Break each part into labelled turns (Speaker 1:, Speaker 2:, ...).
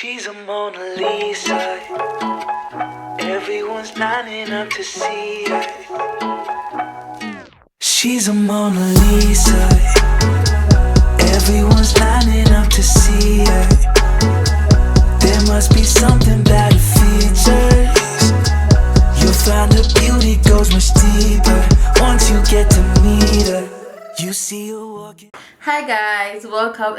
Speaker 1: She's a Mona Lisa. Everyone's lining up to see her. She's a Mona Lisa. Everyone's lining up to see her. There must be something about her features. You'll find her beauty goes much deeper once you get to meet her. You see her walking.
Speaker 2: Hi guys, welcome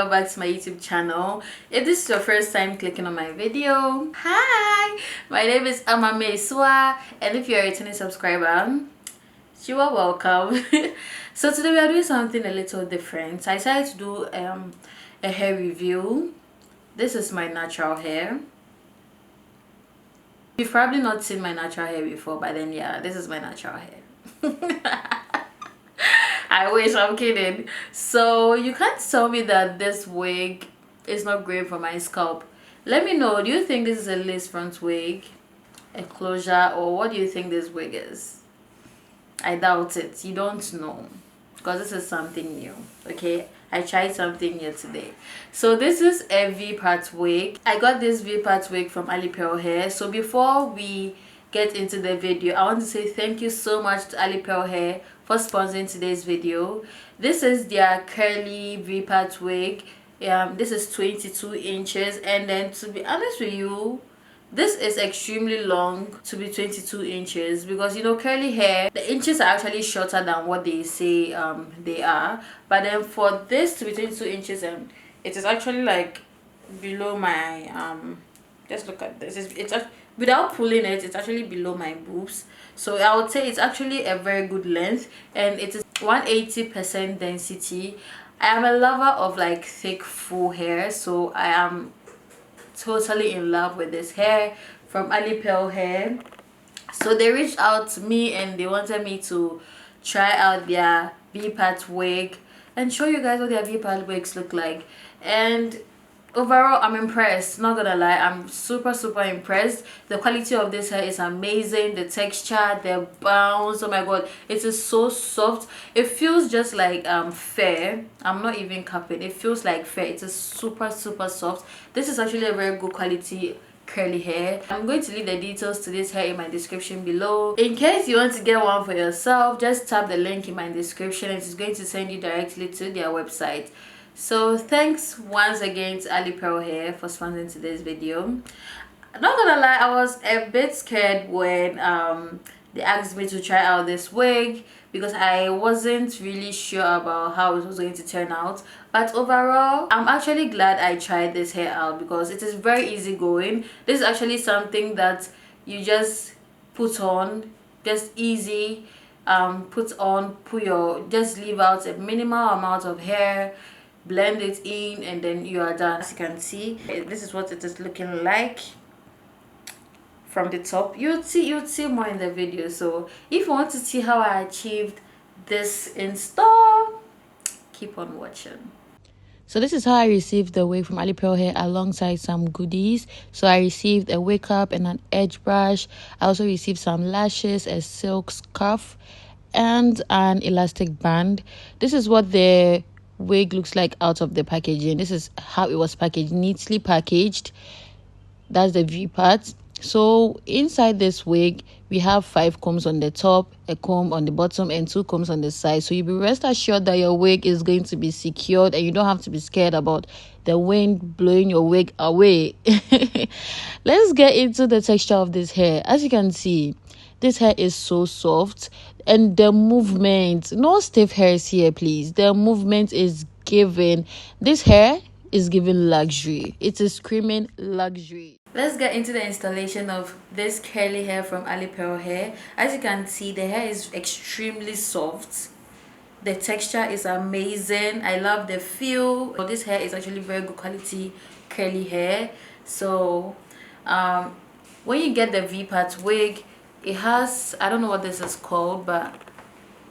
Speaker 2: back to my YouTube channel. If this is your first time clicking on my video, hi, my name is Amamesua, and if you're a returning subscriber, you are welcome. So today we are doing something a little different. I decided to do a hair review. This is my natural hair. You've probably not seen my natural hair before, but then yeah, this is my natural hair. I wish, I'm kidding. So you can't tell me that this wig is not great for my scalp. Let me know, do you think this is a lace front wig, a closure, or what do you think this wig is? I doubt it. You don't know, because this is something new. Okay, I tried something new today. So this is a V-part wig. I got this V-part wig from Alipearl hair. So before we get into the video, I want to say thank you so much to Alipearl hair for sponsoring today's video. This is their curly V-part wig. This is 22 inches, and then to be honest with you, this is extremely long to be 22 inches, because you know, curly hair, the inches are actually shorter than what they say they are. But then for this to be 22 inches, and it is actually like below my just look at this, it's without pulling it, it's actually below my boobs. So I would say it's actually a very good length, and it is 180% density. I am a lover of like thick full hair, so I am totally in love with this hair from Alipearl hair. So they reached out to me and they wanted me to try out their V-part wig and show you guys what their V-part wigs look like. And overall, I'm impressed, not gonna lie. I'm super impressed. The quality of this hair is amazing. The texture, the bounce, oh my god, it is so soft. It feels just like fair. I'm not even capping, it feels like fair. It is super soft. This is actually a very good quality curly hair. I'm going to leave the details to this hair in my description below. In case you want to get one for yourself, just tap the link in my description and it's going to send you directly to their website. So thanks once again to Alipearl hair for sponsoring today's video. Not gonna lie, I was a bit scared when they asked me to try out this wig, because I wasn't really sure about how it was going to turn out. But overall, I'm actually glad I tried this hair out, because it is very easy going. This is actually something that you just put on, just easy, just leave out a minimal amount of hair, blend it in, and then you are done. As you can see, this is what it is looking like from the top. You'd see more in the video. So if you want to see how I achieved this in store, keep on watching. So this is how I received the wig from Alipearl hair alongside some goodies. So I received a wig cap and an edge brush. I also received some lashes, a silk scarf, and an elastic band. This is what the wig looks like out of the packaging. This is how it was packaged, neatly packaged. That's the V part. So inside this wig, we have 5 combs on the top, a comb on the bottom, and 2 combs on the side. So you be rest assured that your wig is going to be secured and you don't have to be scared about the wind blowing your wig away. Let's get into the texture of this hair. As you can see, this hair is so soft, and the movement, no stiff hairs here please. The movement is giving, this hair is giving luxury. It is screaming luxury. Let's get into the installation of this curly hair from Alipearl hair. As you can see, the hair is extremely soft. The texture is amazing. I love the feel. This hair is actually very good quality curly hair. So when you get the V-part wig, it has, I don't know what this is called, but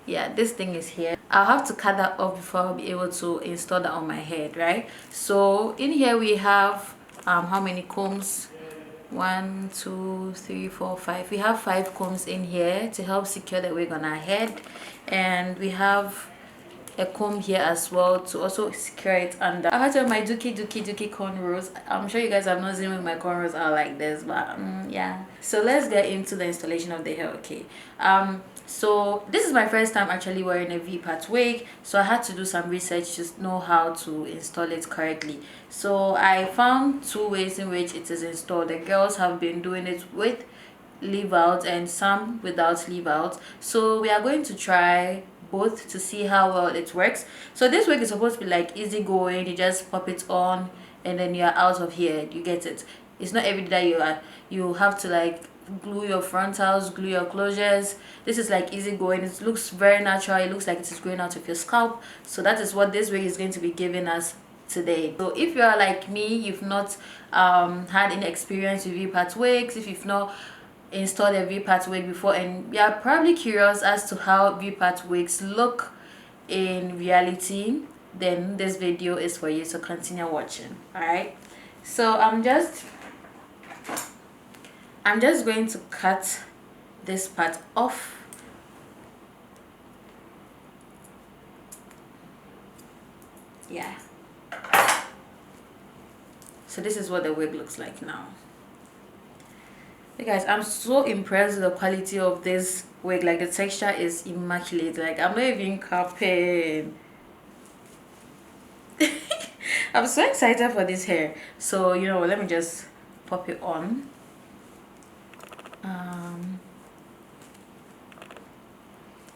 Speaker 2: yeah, this thing is here. I'll have to cut that off before I'll be able to install that on my head, right? So in here we have how many combs? 1 2 3 4 5. We have 5 combs in here to help secure the wig on our head, and we have a comb here as well to also secure it under. I had to have my dookie cornrows. I'm sure you guys have not seen when my cornrows are like this, but yeah. So let's get into the installation of the hair. Okay, so this is my first time actually wearing a V-part wig, so I had to do some research to know how to install it correctly. So I found two ways in which it is installed. The girls have been doing it with leave out and some without leave out, so we are going to try both to see how well it works. So this wig is supposed to be like easy going. You just pop it on and then you're out of here. You get it? It's not every day you have to like glue your frontals, glue your closures. This is like easy going. It looks very natural. It looks like it is growing out of your scalp. So that is what this wig is going to be giving us today. So if you are like me, you've not had any experience with V-part wigs, if you've not installed a V-part wig before, and you're probably curious as to how V-part wigs look in reality, then this video is for you, so continue watching. All right, so I'm just going to cut this part off. Yeah, so this is what the wig looks like now. Hey guys, I'm so impressed with the quality of this wig. Like the texture is immaculate. Like I'm not even capping. I'm so excited for this hair. So you know, let me just pop it on.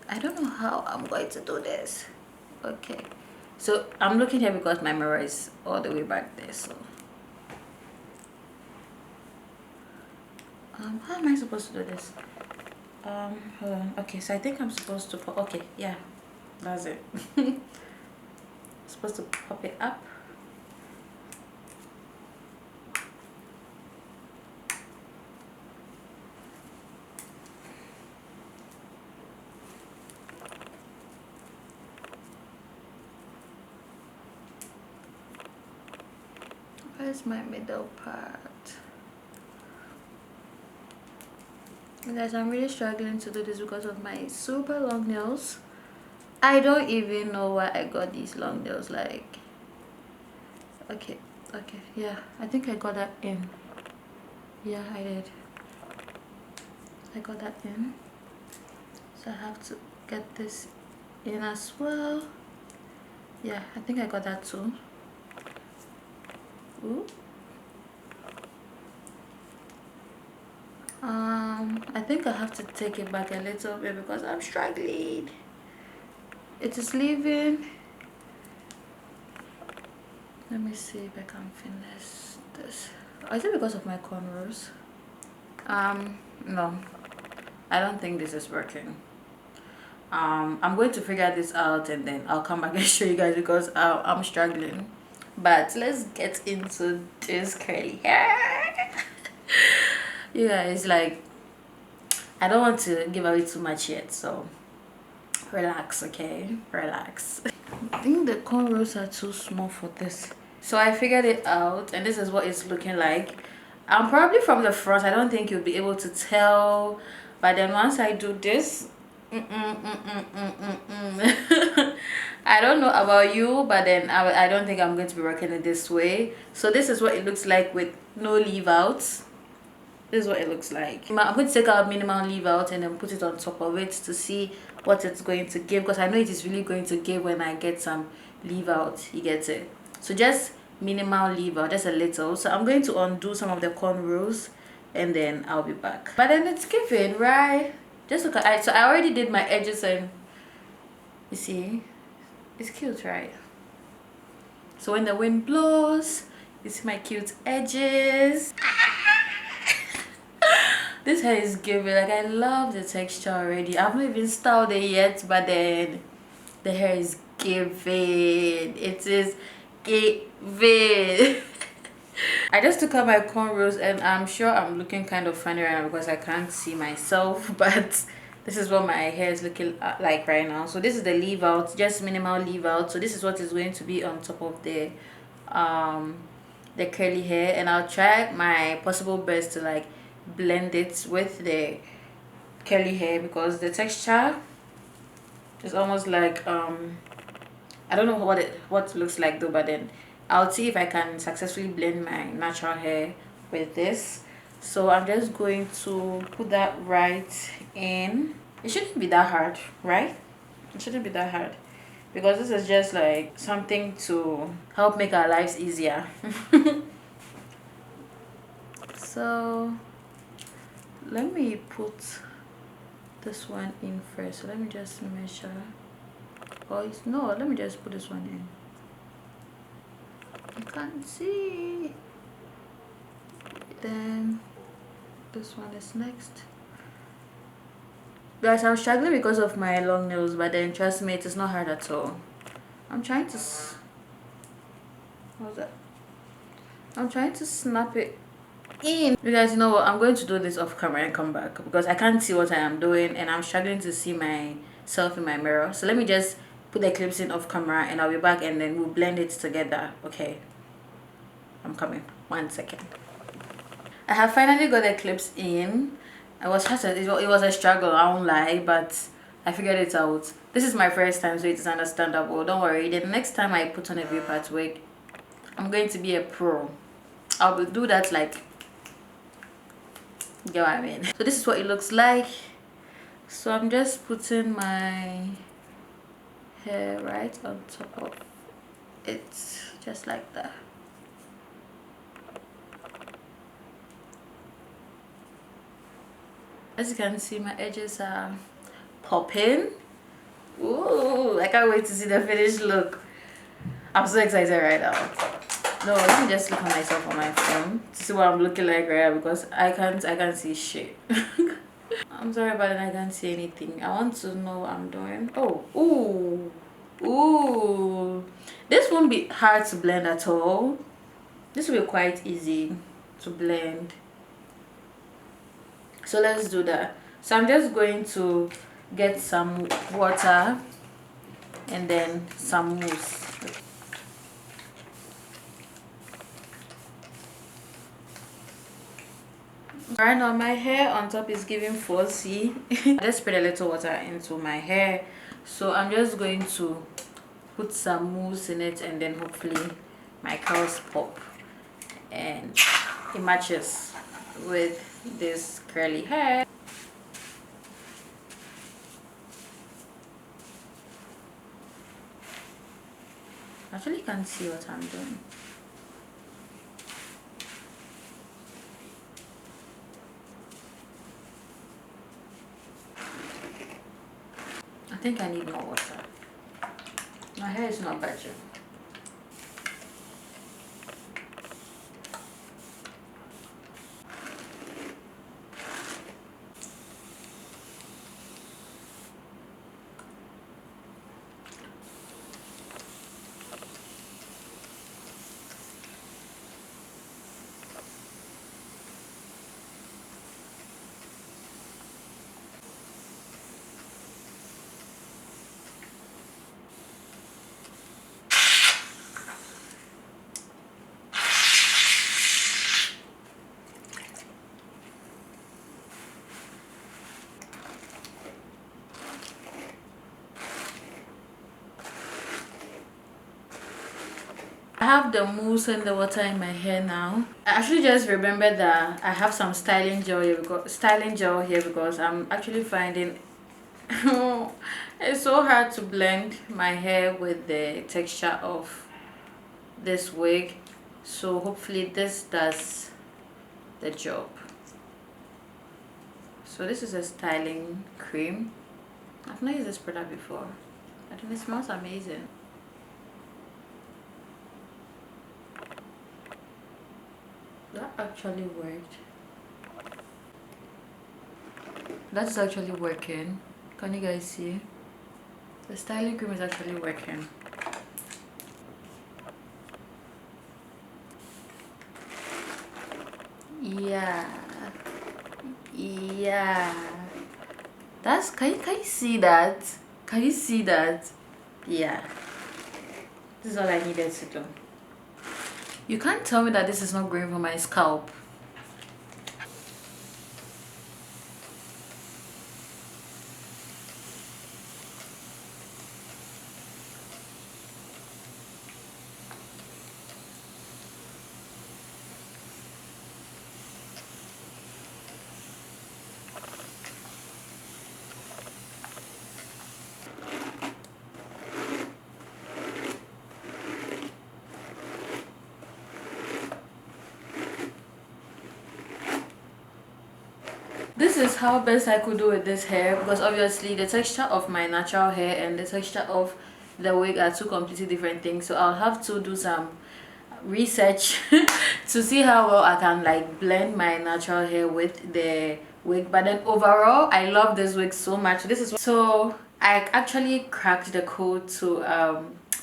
Speaker 2: I don't know how I'm going to do this. Okay, so I'm looking here because my mirror is all the way back there. So how am I supposed to do this? Hold on. Okay, so I think I'm supposed to pop. Okay, yeah, that's it. Supposed to pop it up. Where's my middle part? Guys, I'm really struggling to do this because of my super long nails. I don't even know why I got these long nails. Like, okay, yeah, I think I got that in. Yeah, I did. I got that in, so I have to get this in as well. Yeah, I think I got that too. Ooh. I think I have to take it back a little bit because I'm struggling. It is leaving. Let me see if I can finish this. Is it because of my cornrows? No, I don't think this is working. I'm going to figure this out and then I'll come back and show you guys because I'm struggling. But let's get into this curly hair. You guys, like, I don't want to give away too much yet, so relax, okay? Relax. I think the cornrows are too small for this, so I figured it out and this is what it's looking like. Probably from the front I don't think you'll be able to tell, but then once I do this, I don't know about you, but then I don't think I'm going to be rocking it this way. So this is what it looks like with no leave outs. This is what it looks like. I'm going to take out minimal leave out and then put it on top of it to see what it's going to give, because I know it is really going to give when I get some leave out. You get it? So just minimal leave out, just a little. So I'm going to undo some of the cornrows and then I'll be back. But then it's giving, right? Just look at it. So I already did my edges and you see, it's cute, right? So when the wind blows, you see my cute edges. This hair is giving. Like, I love the texture already. I've not even styled it yet, but then the hair is giving. It is giving. I just took out my cornrows and I'm sure I'm looking kind of funny right now because I can't see myself, but this is what my hair is looking like right now. So this is the leave out, just minimal leave out. So this is what is going to be on top of the curly hair, and I'll try my possible best to like blend it with the curly hair because the texture is almost like I don't know what it looks like though, but then I'll see if I can successfully blend my natural hair with this. So I'm just going to put that right in. It shouldn't be that hard, right? It shouldn't be that hard, because this is just like something to help make our lives easier. So let me put this one in first. So let me just measure. Oh, it's no, let me just put this one in. I can't see. Then this one is next. Guys, I'm struggling because of my long nails, but then trust me, it is not hard at all. I'm trying to what's that? I'm trying to snap it in. You guys, you know what? I'm going to do this off camera and come back because I can't see what I am doing and I'm struggling to see myself in my mirror. So let me just put the clips in off camera and I'll be back and then we'll blend it together. Okay, I'm coming. 1 second. I have finally got the clips in. It was a struggle, I won't lie, but I figured it out. This is my first time, so it is understandable. Don't worry. The next time I put on a V-part wig, I'm going to be a pro. I'll do that like, you know what I mean. So this is what it looks like. So I'm just putting my hair right on top of it, just like that. As you can see, my edges are popping. Ooh, I can't wait to see the finished look. I'm so excited right now. No, let me just look at myself on my phone to see what I'm looking like right now, because I can't see shit. I'm sorry, but I can't see anything. I want to know what I'm doing. Oh, ooh. This won't be hard to blend at all. This will be quite easy to blend. So let's do that. So I'm just going to get some water and then some mousse. Right now my hair on top is giving fuzzy. I just spread a little water into my hair, so I'm just going to put some mousse in it and then hopefully my curls pop and it matches with this curly hair. I actually can't see what I'm doing. I think I need more water. My hair is not budging. I have the mousse and the water in my hair now. I actually just remembered that I have some styling gel here because I'm actually finding it's so hard to blend my hair with the texture of this wig. So hopefully this does the job. So this is a styling cream. I've not used this product before. I think it smells amazing. That actually worked. That's actually working. Can you guys see? The styling cream is actually working. Yeah. That's can you see that? Can you see that? Yeah. This is all I needed to do. You can't tell me that this is not going for my scalp. This is how best I could do with this hair, because obviously the texture of my natural hair and the texture of the wig are two completely different things. So I'll have to do some research to see how well I can like blend my natural hair with the wig. But then overall, I love this wig so much. This is so I actually cracked the code to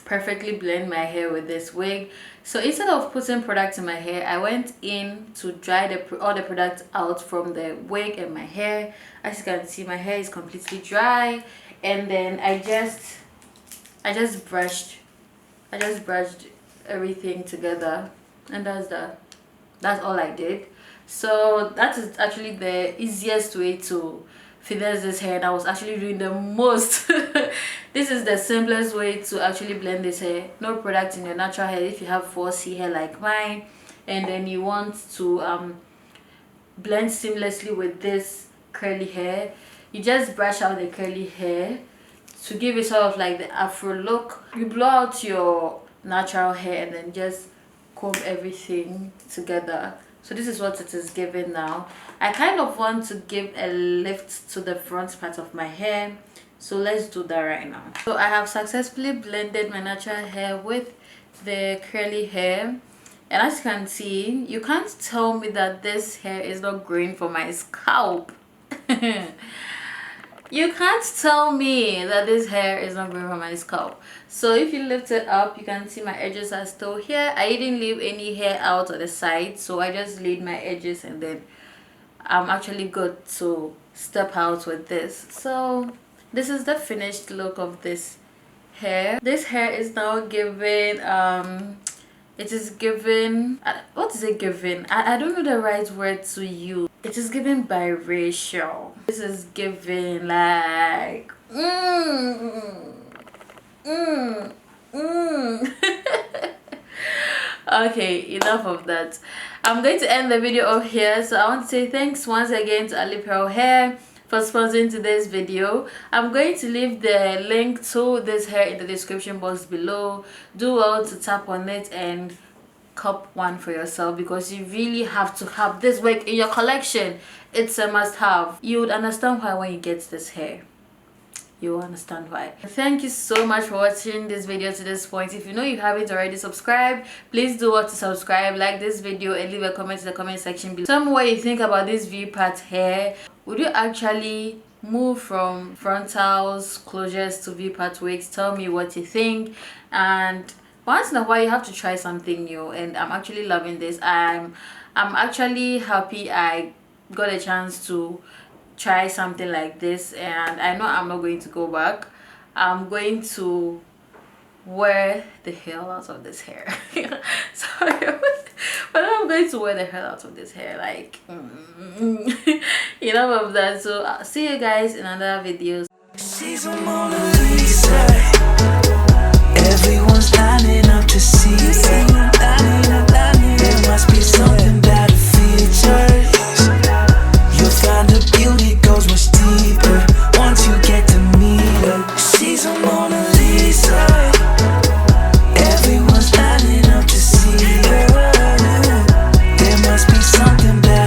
Speaker 2: perfectly blend my hair with this wig. So instead of putting product in my hair, I went in to dry all the product out from the wig and my hair. As you can see, my hair is completely dry, and then I just brushed everything together, and that's all I did. So that is actually the easiest way to finesse this hair, and I was actually doing the most. This is the simplest way to actually blend this hair. No product in your natural hair if you have 4C hair like mine, and then you want to blend seamlessly with this curly hair. You just brush out the curly hair to give it sort of like the afro look. You blow out your natural hair and then just comb everything together. So this is what it is giving now. I kind of want to give a lift to the front part of my hair, so let's do that right now. So I have successfully blended my natural hair with the curly hair, and as you can see, you can't tell me that this hair is not growing for my scalp. You can't tell me that this hair is not growing from my scalp. So if you lift it up, you can see my edges are still here. I didn't leave any hair out on the side, so I just laid my edges, and then I'm actually good to step out with this. So this is the finished look of this hair. This hair is now giving it is giving what is it giving? I don't know the right word to use. It is giving biracial. This is giving like Okay, enough of that. I'm going to end the video off here. So I want to say thanks once again to Alipearl Hair for sponsoring today's video. I'm going to leave the link to this hair in the description box below. Do well to tap on it and cop one for yourself, because you really have to have this wig in your collection. It's a must-have. You would understand why when you get this hair. You will understand why. Thank you so much for watching this video to this point. If you know you haven't already subscribed, please do what to subscribe, like this video, and leave a comment in the comment section below. Tell me what you think about this V-part hair. Would you actually move from frontals, closures to V-part wigs? Tell me what you think. And once in a while you have to try something new, and I'm actually loving this. I'm actually happy I got a chance to try something like this, and I know I'm not going to go back. I'm going to wear the hell out of this hair. Sorry, but I'm going to wear the hell out of this hair, like enough of that. So I'll see you guys in another videos.
Speaker 1: She's a Mona Lisa. Everyone's lining up to see her. There must be something about her features. You'll find her beauty goes much deeper once you get to meet her. She's a Mona Lisa. Everyone's lining up to see her. There must be something about